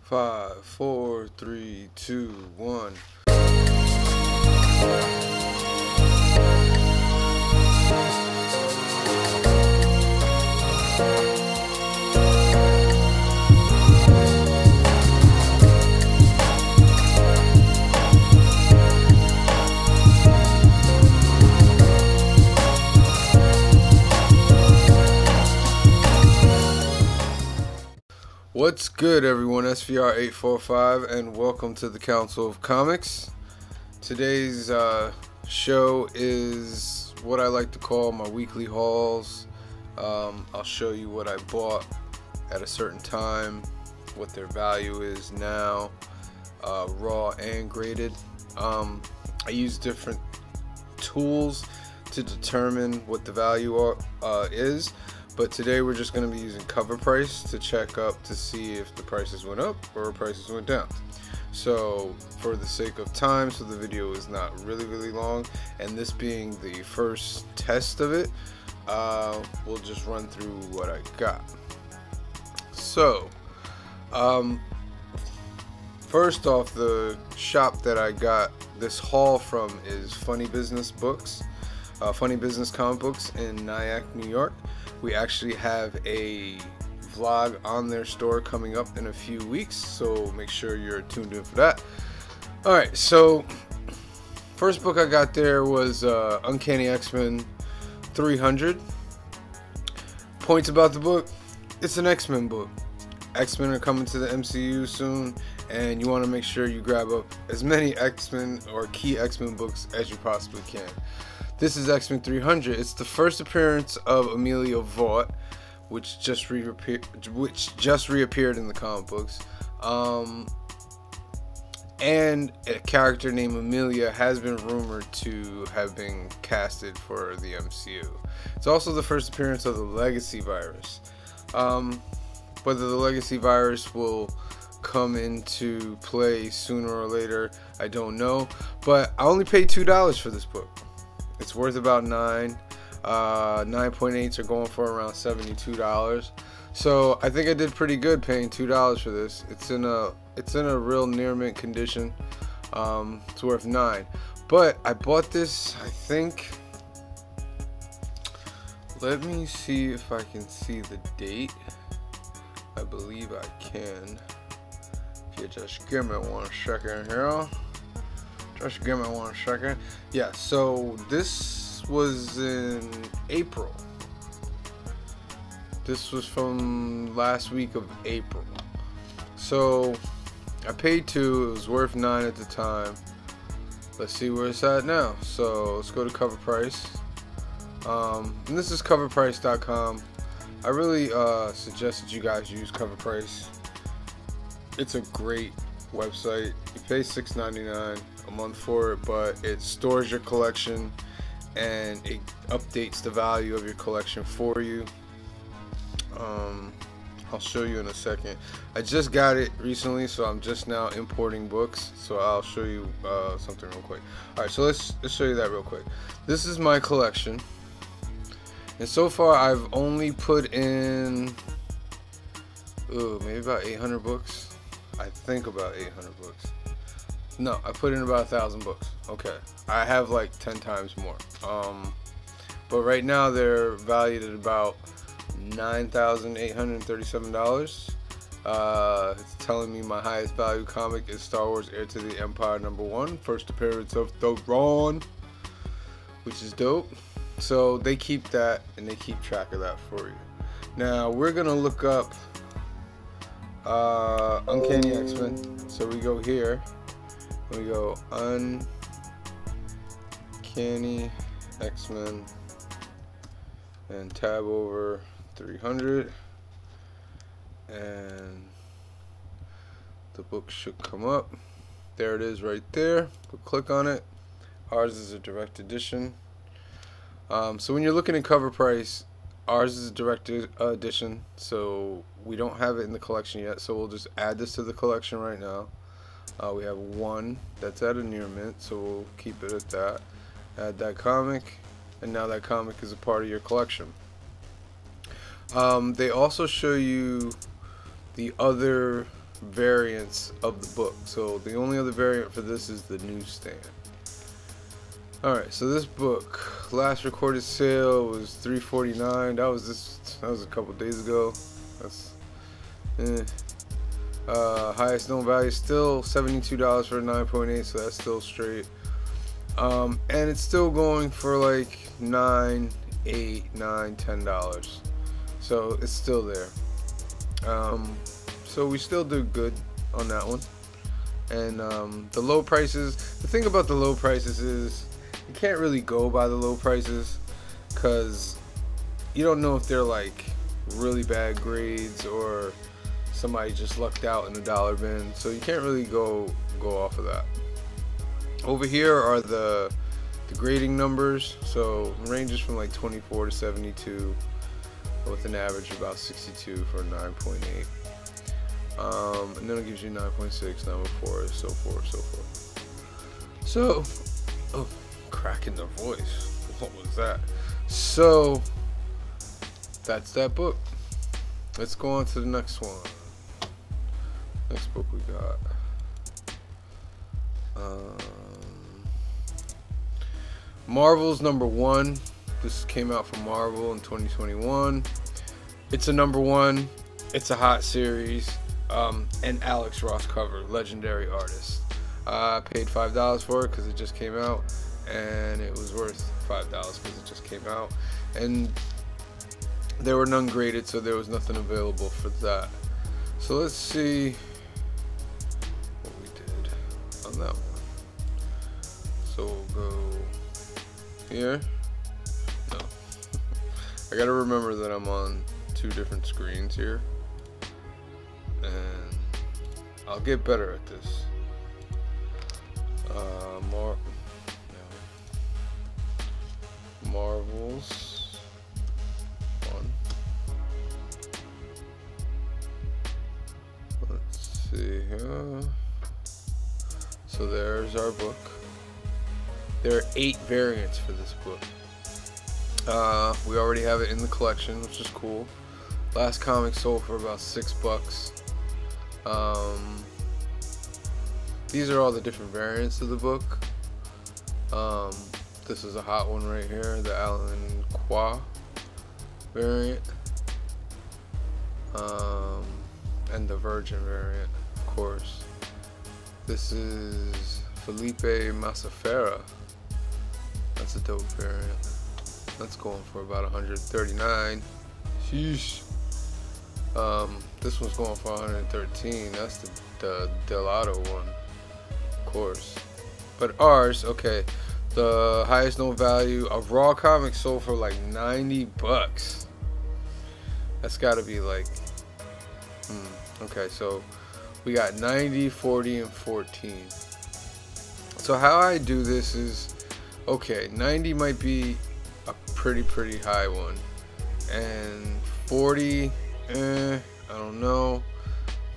5, 4, 3, 2, 1. What's good, everyone? SVR845 and welcome to the Council of Comics. Today's show is what I like to call my weekly hauls. I'll show you what I bought at a certain time, what their value is now, raw and graded. I use different tools to determine what the value is. But today we're just going to be using cover price to check up to see if the prices went up or prices went down. So for the sake of time, so the video is not really long, and this being the first test of it, we'll just run through what I got. So first off, the shop that I got this haul from is Funny Business Books, Funny Business Comic Books in Nyack, New York. We actually have a vlog on their store coming up in a few weeks, so make sure you're tuned in for that. Alright, so first book I got there was Uncanny X-Men 300. Points about the book: it's an X-Men book. X-Men are coming to the MCU soon, and you want to make sure you grab up as many X-Men or key X-Men books as you possibly can. This is X-Men 300. It's the first appearance of Amelia Vaught, which just reappeared in the comic books. And a character named Amelia has been rumored to have been casted for the MCU. It's also the first appearance of the Legacy Virus. Whether the Legacy Virus will come into play sooner or later, I don't know. But I only paid $2 for this book. It's worth about $9. 9.8s are going for around $72. So I think I did pretty good paying $2 for this. It's in a real near mint condition. It's worth $9. But I bought this, I think. Let me see if I can see the date. I believe I can. If you just give me 1 second here. Just give me 1 second. Yeah, so this was in April. This was from last week of April. So I paid $2. It was worth $9 at the time. Let's see where it's at now. So let's go to cover price. And this is coverprice.com. I really suggest that you guys use cover price. It's a great website. You pay $6.99 a month for it, but it stores your collection and it updates the value of your collection for you. I'll show you in a second. I just got it recently, so I'm just now importing books, so I'll show you something real quick. Alright, so let's show you that real quick. This is my collection, and so far I've only put in maybe about 800 books. I think about 800 books. No, I put in about 1,000 books. Okay, I have like 10 times more. But right now they're valued at about $9,837. It's telling me my highest value comic is Star Wars: Heir to the Empire #1, first appearance of the Ron, which is dope. So they keep that and they keep track of that for you. Now we're gonna look up Uncanny X-Men. So we go here. We go Uncanny X-Men and tab over 300, and the book should come up. There it is right there. We'll click on it. Ours is a direct edition. So when you're looking at cover price, ours is a direct edition, so we don't have it in the collection yet, so we'll just add this to the collection right now. We have one that's at a near mint, so we'll keep it at that. Add that comic, and now that comic is a part of your collection. They also show you the other variants of the book. So the only other variant for this is the newsstand. Alright, so this book, last recorded sale was $3.49. That was a couple days ago. That's highest known value still $72 for a 9.8, so that's still straight. And it's still going for like $9, $8, $9, $10. So it's still there. So we still do good on that one. And the low prices, the thing about the low prices is you can't really go by the low prices because you don't know if they're like really bad grades or somebody just lucked out in the dollar bin, so you can't really go off of that. Over here are the grading numbers, so it ranges from like 24 to 72 with an average of about 62 for 9.8. And then it gives you 9.6, 9.4, so forth, so forth. So, oh, crack in the voice. What was that? So, that's that book. Let's go on to the next one. Next book we got. Marvel's #1. This came out from Marvel in 2021. It's a #1. It's a hot series. And Alex Ross cover, legendary artist. I paid $5 for it because it just came out, and it was worth $5 because it just came out. And there were none graded, so there was nothing available for that. So let's see what we did on that one. So we'll go here. No. I gotta remember that I'm on 2 different screens here. And I'll get better at this. Marvel's one. Let's see here. So there's our book. There are 8 variants for this book. We already have it in the collection, which is cool. Last comic sold for about $6. These are all the different variants of the book. This is a hot one right here, the Alan Qua variant, and the Virgin variant, of course. This is Felipe Masafera. That's a dope variant. That's going for about $139. Sheesh. This one's going for $113. That's the Delado one, of course. But ours, okay, the highest known value of raw comics sold for like $90. That's got to be like, okay. So we got 90, 40, and 14. So how I do this is, okay, 90 might be a pretty high one, and 40. I don't know.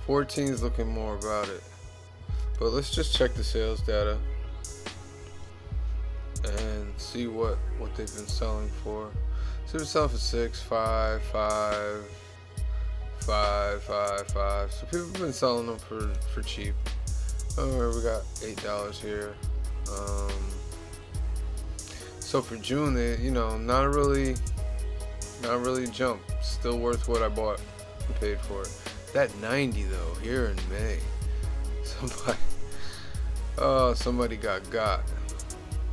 14 is looking more about it. But let's just check the sales data and see what they've been selling for. So they've been selling for 6, 5, 5, 5, 5, 5. So people have been selling them for cheap. Oh, we got $8 here. So for June, they, you know, not really jump. Still worth what I bought and paid for it. That 90 though, here in May, somebody got.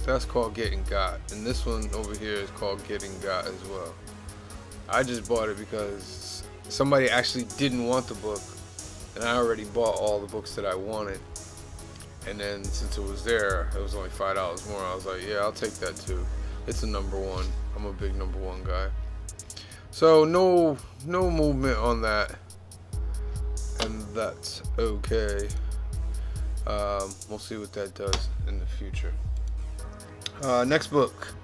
That's called getting got. And this one over here is called getting got as well. I just bought it because somebody actually didn't want the book, and I already bought all the books that I wanted. And then since it was there, it was only $5 more. I was like, yeah, I'll take that too. It's a #1. I'm a big #1 guy. So no movement on that, and that's okay. We'll see what that does in the future. Next book,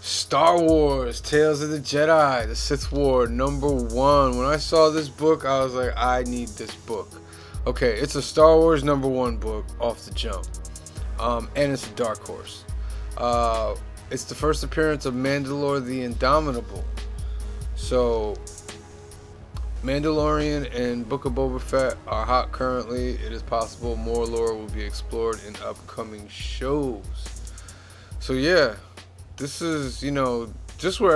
Star Wars Tales of the Jedi, the Sith War #1. When I saw this book, I was like, I need this book. Okay, it's a Star Wars #1 book off the jump, and it's a dark horse. It's the first appearance of Mandalore the Indomitable. So Mandalorian and Book of Boba Fett are hot currently. It is possible more lore will be explored in upcoming shows. So yeah, this is, you know, just where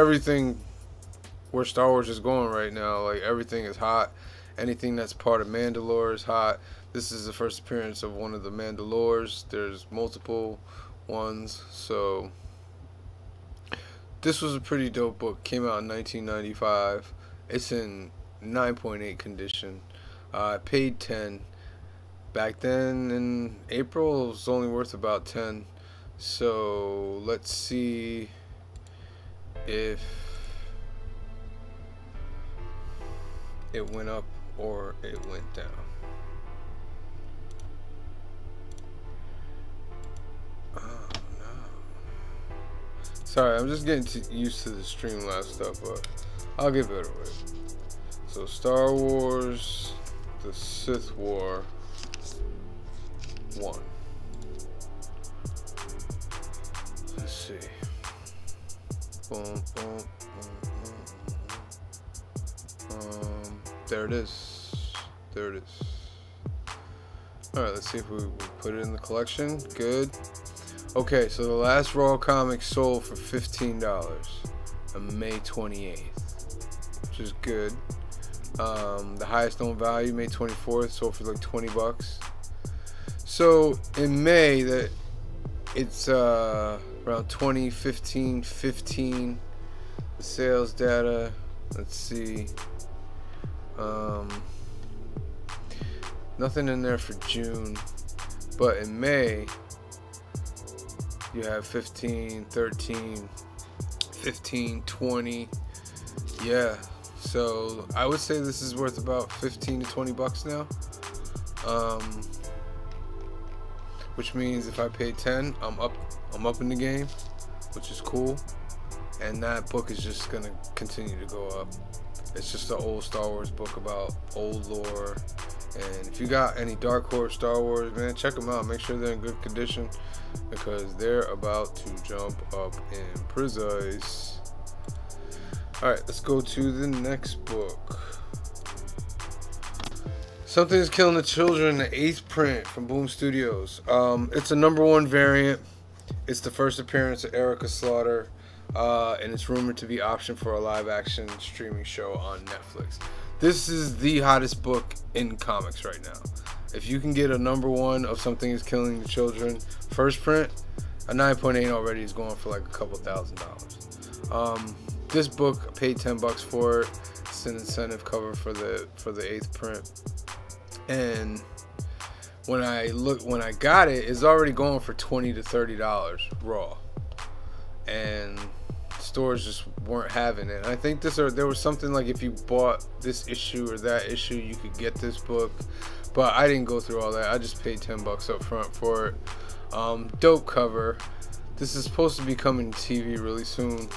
Star Wars is going right now. Like, everything is hot. Anything that's part of Mandalore is hot. This is the first appearance of one of the Mandalores. There's multiple ones. So this was a pretty dope book. Came out in 1995. It's in 9.8 condition. I paid 10. Back then in April, it was only worth about 10. So let's see if it went up or it went down. Oh no. Sorry, I'm just getting used to the Streamlabs stuff, but I'll get better with it. So Star Wars, the Sith War 1. Let's see. Boom, boom, boom, boom. There it is. There it is. Alright, let's see if we put it in the collection. Good. Okay, so the last Raw comic sold for $15 on May 28th, which is good. The highest known value, May 24th, sold for like $20. So in May, that it's around 15. The sales data. Let's see. Nothing in there for June, but in May you have 15, 13, 15, 20. Yeah. So I would say this is worth about 15 to 20 bucks now. Which means if I pay 10, I'm up in the game, which is cool. And that book is just gonna continue to go up. It's just an old Star Wars book about old lore. And if you got any Dark Horse Star Wars, man, check them out. Make sure they're in good condition, because they're about to jump up in prices. Alright, let's go to the next book. Something's Killing the Children, the 8th print from Boom Studios. It's a #1 variant. It's the first appearance of Erica Slaughter, and it's rumored to be optioned for a live-action streaming show on Netflix. This is the hottest book in comics right now. If you can get a #1 of Something Is Killing the Children first print, a 9.8 already is going for like a couple $1,000s. This book, I paid $10 for it. It's an incentive cover for the 8th print. And when I got it, it's already going for $20 to $30 raw. And stores just weren't having it. I think there was something like if you bought this issue or that issue, you could get this book. But I didn't go through all that. I just paid $10 up front for it. Dope cover. This is supposed to be coming to TV really soon.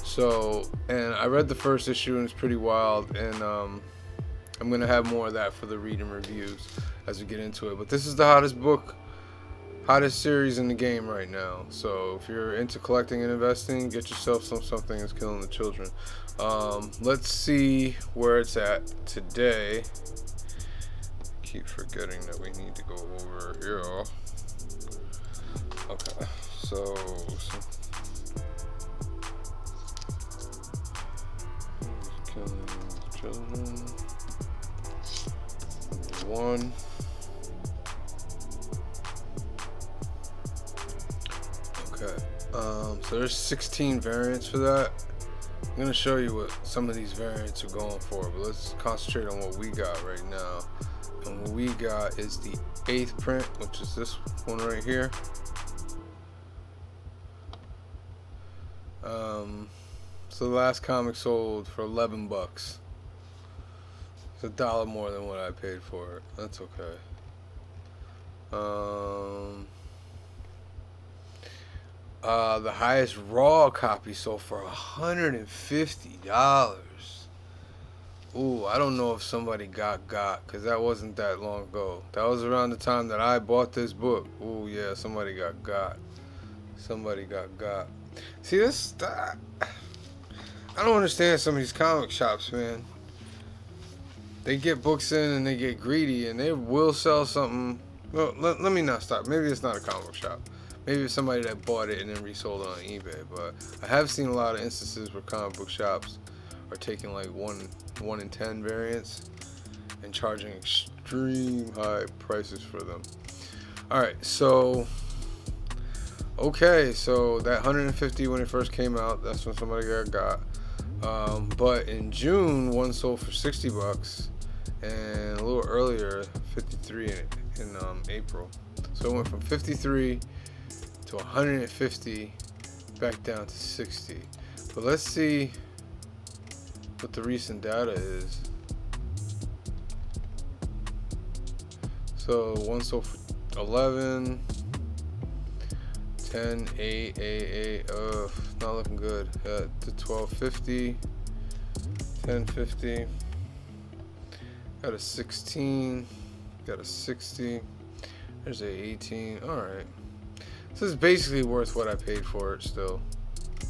So, and I read the first issue and it's pretty wild, and I'm gonna have more of that for the read and reviews as we get into it. But this is the hottest book, hottest series in the game right now. So if you're into collecting and investing, get yourself Something Is Killing the Children. Let's see where it's at today. Keep forgetting that we need to go over here. Okay, so Killing the Children. #1. Okay. So there's 16 variants for that. I'm gonna show you what some of these variants are going for, but let's concentrate on what we got right now. And what we got is the 8th print, which is this one right here. So the last comic sold for $11. It's $1 more than what I paid for it. That's okay. The highest raw copy sold for $150. Ooh, I don't know if somebody got, because that wasn't that long ago. That was around the time that I bought this book. Ooh, yeah, somebody got. Somebody got. See, I don't understand some of these comic shops, man. they get books in and they get greedy and they will sell something. Well, let me not stop. Maybe it's not a comic book shop. Maybe it's somebody that bought it and then resold it on eBay. But I have seen a lot of instances where comic book shops are taking like 1 in 10 variants and charging extreme high prices for them. Alright, so okay, so that 150 when it first came out, that's when somebody got. But in June, one sold for 60 bucks, and a little earlier, 53 in April. So it went from 53 to 150, back down to 60. But let's see what the recent data is. So one sold for 11, 10, 8, 8, 8. Not looking good. To 1250, 1050. Got a 16. Got a 60. There's a 18. All right. This is basically worth what I paid for it still.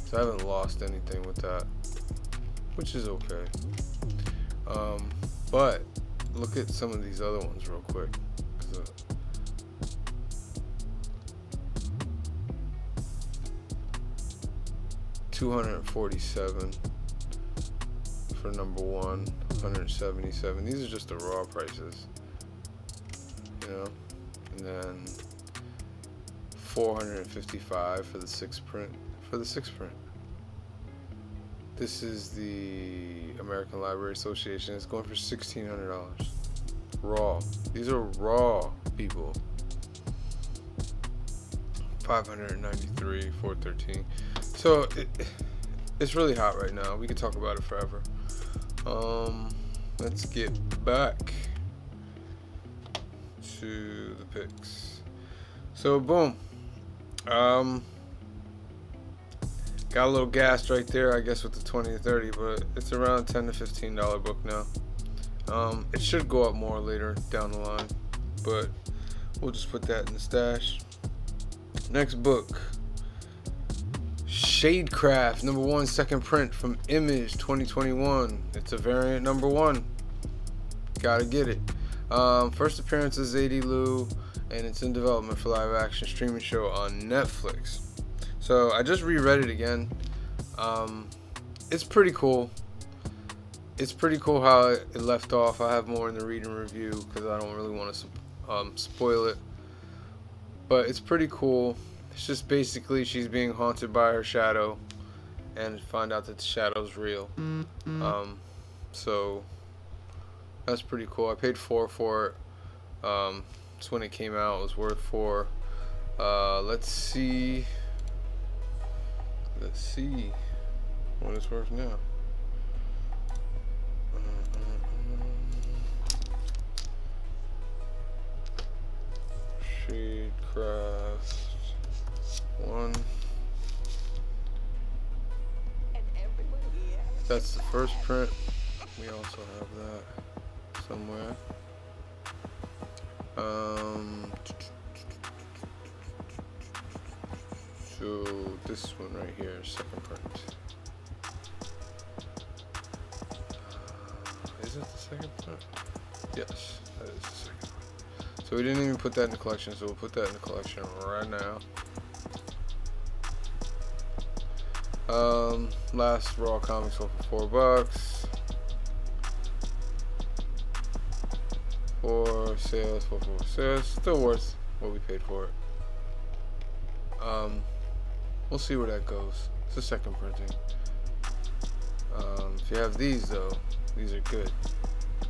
So I haven't lost anything with that, which is okay. But look at some of these other ones real quick. 247 for number 1, 177. These are just the raw prices, you know. And then 455 for the 6th print. This is the American Library Association. It's going for $1,600 raw. These are raw, people. 593, 413. So it's really hot right now. We could talk about it forever. Let's get back to the picks. So boom. Got a little gassed right there, I guess, with the 20 to 30, but it's around $10 to $15 book now. It should go up more later down the line, but we'll just put that in the stash. Next book, Shadecraft, number 1, 2nd print from Image 2021. It's a variant number 1. Gotta get it. First appearance is Zadie Lou, and it's in development for live action streaming show on Netflix. So I just reread it again. It's pretty cool. It's pretty cool how it left off. I have more in the read and review because I don't really want to spoil it. But it's pretty cool. It's just basically she's being haunted by her shadow and find out that the shadow's real. So that's pretty cool. I paid $4 for it. It's when it came out. It was worth $4. Let's see what it's worth now. Shadecraft 1. That's the first print. We also have that somewhere. So this one right here is 2nd print. Is it the 2nd print? Yes, that is the 2nd print. So we didn't even put that in the collection, so we'll put that in the collection right now. Last raw comics sold for $4. 4 sales, 4 sales. Still worth what we paid for it. We'll see where that goes. It's the 2nd printing. If you have these though, these are good.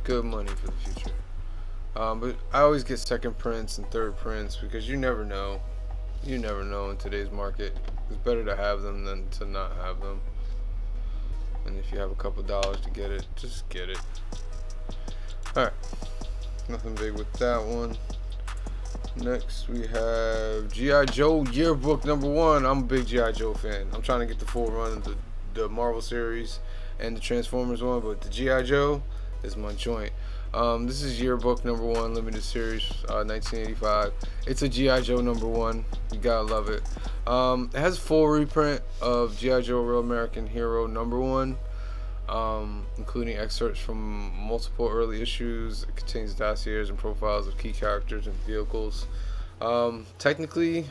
Good money for the future. But I always get 2nd prints and 3rd prints because you never know. You never know in today's market. It's better to have them than to not have them. And if you have a couple dollars to get it, just get it. Alright. Nothing big with that one. Next we have G.I. Joe Yearbook number 1. I'm a big G.I. Joe fan. I'm trying to get the full run of the Marvel series and the Transformers one, but the G.I. Joe is my joint. This is Yearbook number 1, limited series, 1985. It's a G.I. Joe number 1. You gotta love it. It has full reprint of G.I. Joe Real American Hero number 1. including excerpts from multiple early issues. It contains dossiers and profiles of key characters and vehicles. Technically,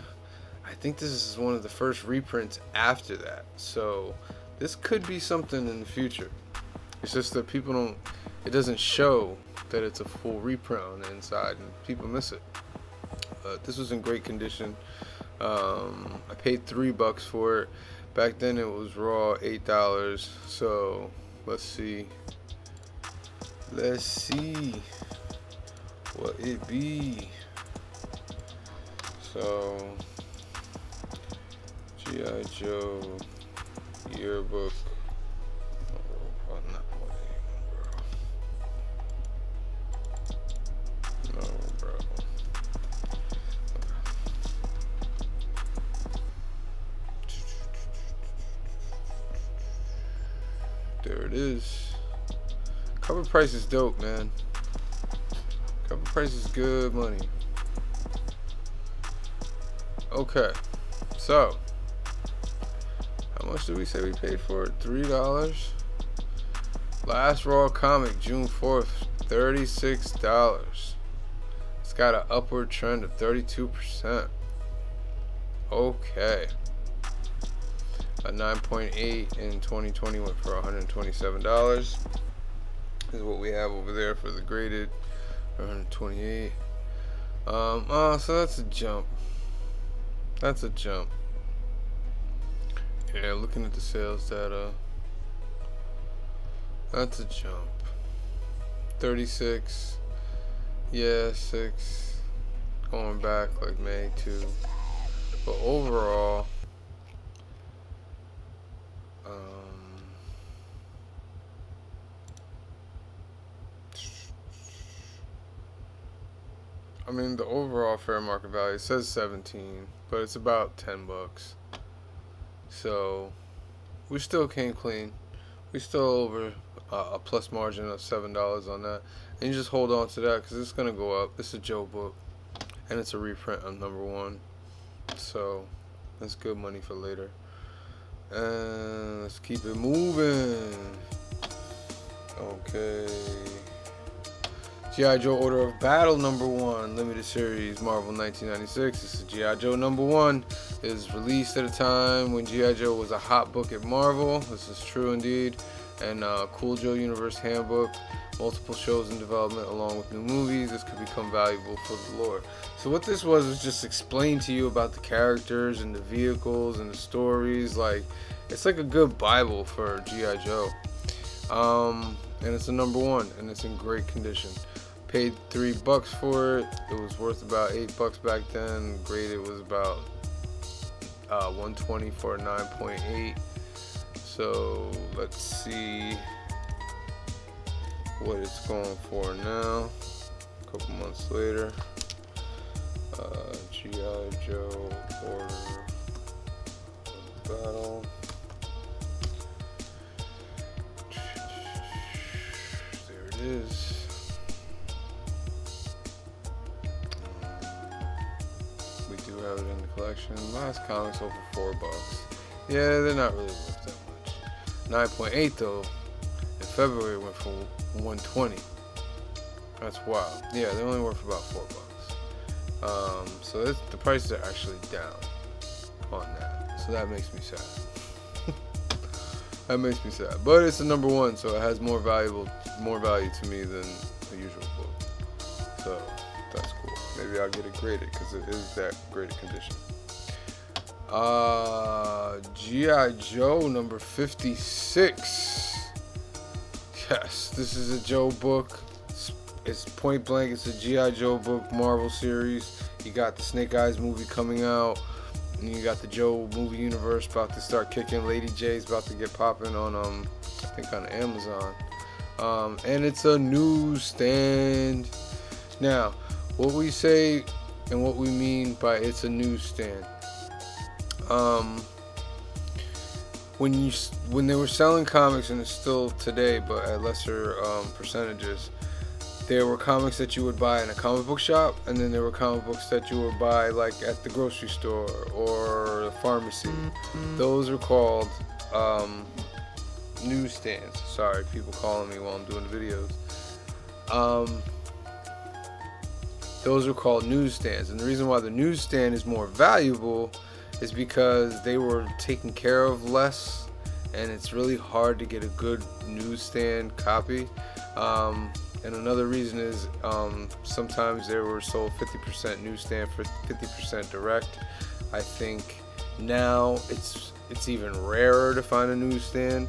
I think this is one of the first reprints after that, so this could be something in the future. It's just that it doesn't show that it's a full reprint on the inside, and people miss it. This was in great condition. I paid $3 for it. Back then it was raw $8. So let's see what it be. So G.I. Joe Yearbook. There it is. Cover price is dope, man. Cover price is good money. Okay, so how much did we say we paid for it? $3. Last raw comic, June 4th, $36. It's got an upward trend of 32%. Okay. A 9.8 in 2020 went for $127. This is what we have over there for the graded, 128. So that's a jump. That's a jump. Yeah, looking at the sales data, that's a jump. 36. Yeah, 6. Going back like May 2. But overall, I mean, the overall fair market value says 17, but it's about $10. So we still came clean. We still over a plus margin of $7 on that, and you just hold on to that because it's gonna go up. It's a Joe book, and it's a reprint of #1, so that's good money for later. And let's keep it moving. Okay. G.I. Joe Order of Battle #1, limited series, Marvel 1996. This is G.I. Joe #1. It was released at a time when G.I. Joe was a hot book at Marvel. This is true indeed. And Cool Joe Universe Handbook, multiple shows in development along with new movies. This could become valuable for the lore. So what this was just explain to you about the characters and the vehicles and the stories. Like, it's like a good Bible for G.I. Joe. And it's a #1, and it's in great condition. Paid $3 for it. It was worth about $8 back then. Graded was about 120 for a 9.8. So let's see what it's going for now. A couple months later. G.I. Joe Order of Battle. There it is. We do have it in the collection. Last comic's over $4. Yeah, they're not really worth that much. 9.8 though. In February it went for 120. That's wild. Yeah, they only worth about $4. So the prices are actually down on that. So that makes me sad. That makes me sad. But it's a #1, so it has more value to me than the usual book. So that's cool. Maybe I'll get it graded because it is that graded condition. G.I. Joe #56. Yes, this is a Joe book. It's point blank. It's a G.I. Joe book, Marvel series. You got the Snake Eyes movie coming out, and you got the Joe movie universe about to start kicking. Lady J's about to get popping on I think on Amazon. And it's a newsstand. Now, what we say and what we mean by it's a newsstand. When they were selling comics, and it's still today, but at lesser percentages, there were comics that you would buy in a comic book shop, and then there were comic books that you would buy like at the grocery store or the pharmacy. Those are called newsstands. Sorry, people calling me while I'm doing the videos. Those are called newsstands, and the reason why the newsstand is more valuable is because they were taken care of less, and it's really hard to get a good newsstand copy. And another reason is sometimes they were sold 50% newsstand for 50% direct. I think now it's even rarer to find a newsstand.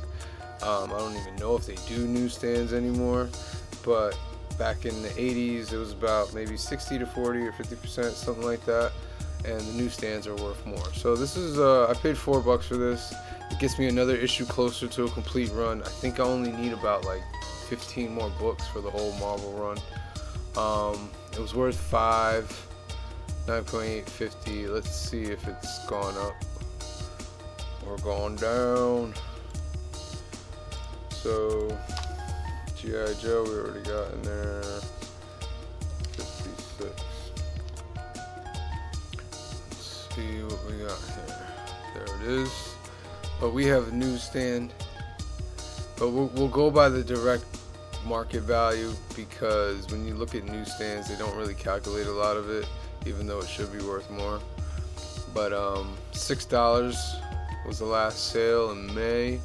I don't even know if they do newsstands anymore, but back in the 80s it was about maybe 60 to 40 or 50%, something like that, and the newsstands are worth more. So this is I paid $4 for this. It gets me another issue closer to a complete run. I think I only need about like 15 more books for the whole Marvel run. It was worth $5, 9.850. Let's see if it's gone up or gone down. So G.I. Joe we already got in there, 56. Let's see what we got here. There it is. But we have a newsstand. But we'll go by the direct market value, because when you look at newsstands, they don't really calculate a lot of it, even though it should be worth more. But $6 was the last sale in May.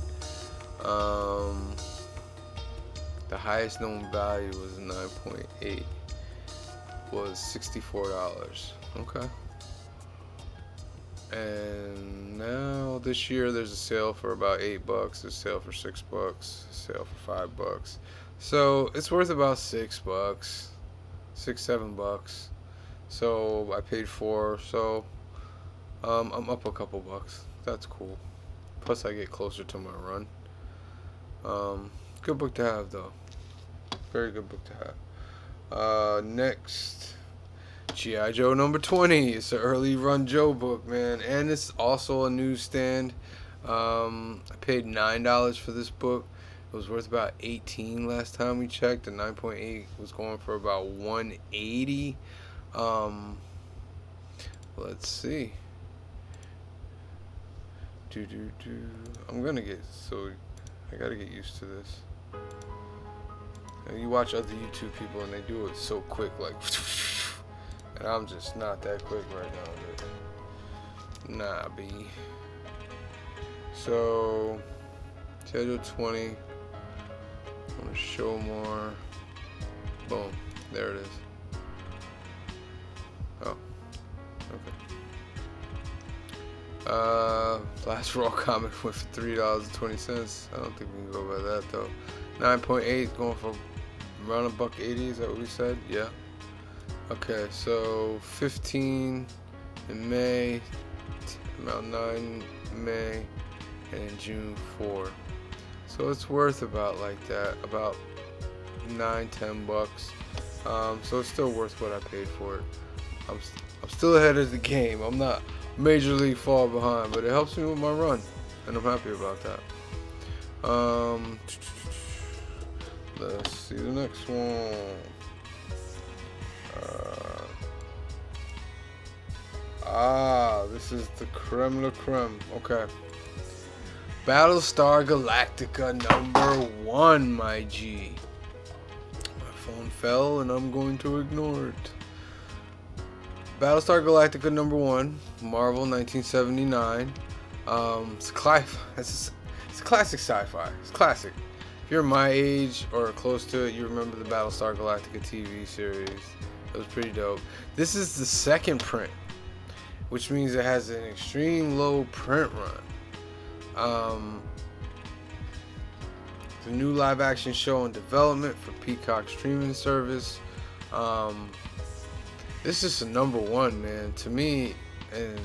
The highest known value was 9.8, was $64. Okay. And now this year there's a sale for about $8, a sale for $6, a sale for $5. So it's worth about $6, $7. So I paid $4, so I'm up a couple bucks. That's cool. Plus I get closer to my run. Good book to have though. Very good book to have. Next, G.I. Joe number 20. It's an early run Joe book, man, and it's also a newsstand. I paid $9 for this book. It was worth about $18 last time we checked. The 9.8 was going for about $180. Let's see. I'm gonna get, so I gotta get used to this. You watch other YouTube people and they do it so quick, like, and I'm just not that quick right now, dude. Nah, B. So, schedule 20. I'm gonna show more. Boom. There it is. Oh. Okay. Last Raw comic went for $3.20. I don't think we can go by that though. 9.8 going for around $1.80. Is that what we said? Yeah. Okay, so 15 in May, about 9 in May, and in June 4. So it's worth about like that, about $9-10. So it's still worth what I paid for it. I'm still ahead of the game. I'm not majorly far behind, but it helps me with my run, and I'm happy about that. Let's see the next one. This is the creme la creme. Okay. Battlestar Galactica #1, my G. My phone fell and I'm going to ignore it. Battlestar Galactica #1, Marvel, 1979. It's a classic sci-fi. It's classic. If you're my age or close to it, you remember the Battlestar Galactica TV series. It was pretty dope. This is the second print, which means it has an extreme low print run. The new live action show in development for Peacock streaming service. This is a #1, man, to me, and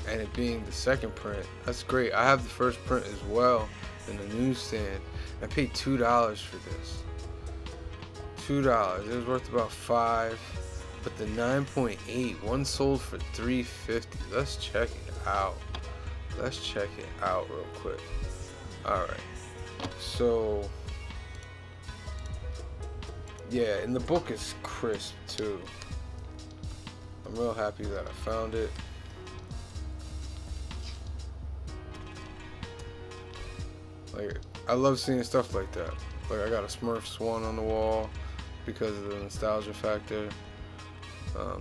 it being the second print, that's great. I have the first print as well in the newsstand. I paid $2 for this. $2. It was worth about $5. But the 9.8, one sold for $3.50. Let's check it out. Let's check it out real quick. Alright. So, yeah, and the book is crisp too. I'm real happy that I found it. Like, I love seeing stuff like that. Like, I got a Smurfs one on the wall because of the nostalgia factor.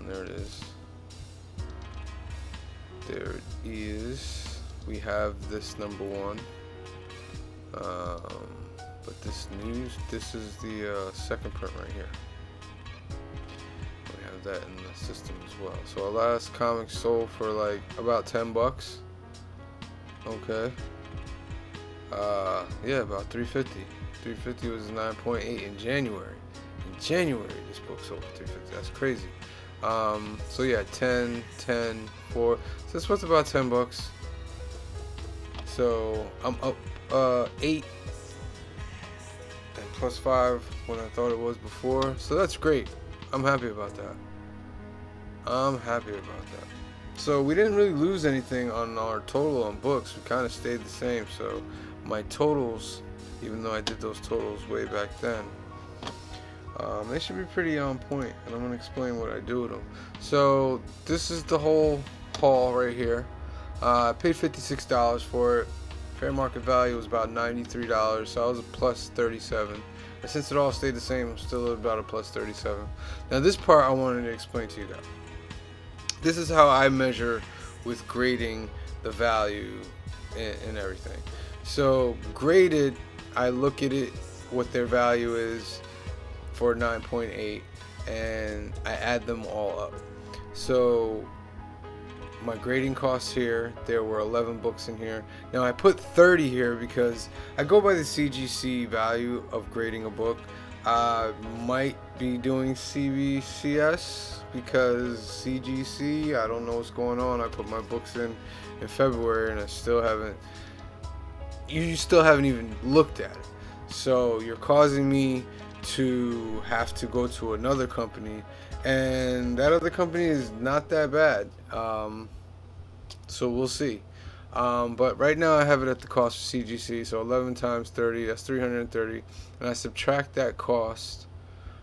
There it is. There it is. We have this number one. But this is the second print right here. We have that in the system as well. So our last comic sold for like about 10 bucks. Okay. Yeah, about 350. 350 was 9.8 in January. In January, this book sold for 350. That's crazy. So yeah, 10, 10, 4. So this was about 10 bucks. So I'm up 8 and plus 5 when I thought it was before. So that's great. I'm happy about that. I'm happy about that. So we didn't really lose anything on our total on books. We kind of stayed the same. So my totals, even though I did those totals way back then, they should be pretty on point, and I'm going to explain what I do with them. So this is the whole haul right here. I paid $56 for it. Fair market value was about $93, so I was a plus 37. And since it all stayed the same, I'm still about a plus 37. Now this part I wanted to explain to you guys. This is how I measure with grading the value and everything. So graded, I look at it, what their value is for 9.8, and I add them all up. So my grading costs here, there were 11 books in here. Now I put 30 here because I go by the CGC value of grading a book. I might be doing CBCS because CGC, I don't know what's going on. I put my books in February and I still haven't, you still haven't even looked at it. So you're causing me to have to go to another company, and that other company is not that bad. So we'll see. But right now I have it at the cost of CGC, so 11 times 30, that's 330, and I subtract that cost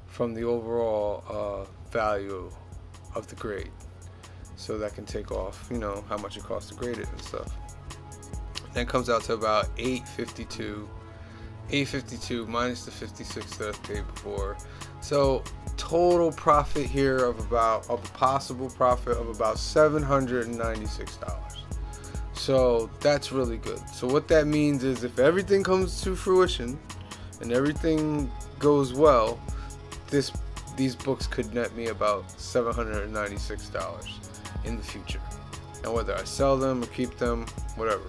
from the overall value of the grade, so that can take off, you know, how much it costs to grade it and stuff. That comes out to about $8.52. $8.52 minus the $56 that I paid before. So total profit here of a possible profit of about $796. So that's really good. So what that means is if everything comes to fruition and everything goes well, these books could net me about $796 in the future. And whether I sell them or keep them, whatever.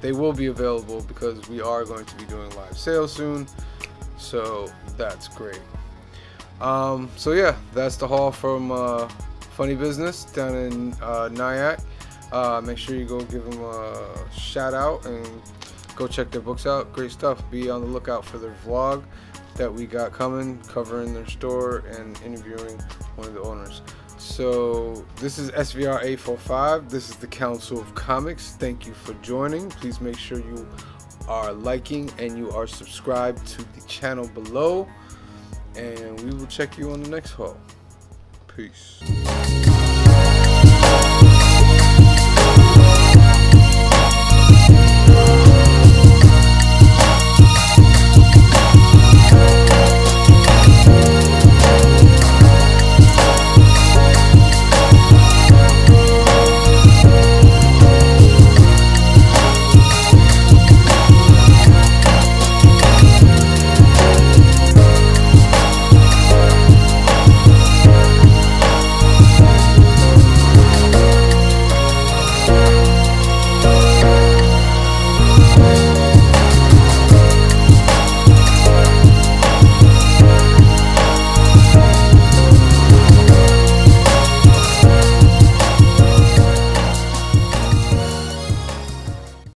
They will be available because we are going to be doing live sales soon, so that's great. So yeah, that's the haul from Funny Business down in Nyack. Make sure you go give them a shout out and go check their books out. Great stuff. Be on the lookout for their vlog that we got coming, covering their store and interviewing one of the owners. So this is SVR 845. This is the Council of Comics. Thank you for joining. Please make sure you are liking and you are subscribed to the channel below, and we will check you on the next haul. Peace.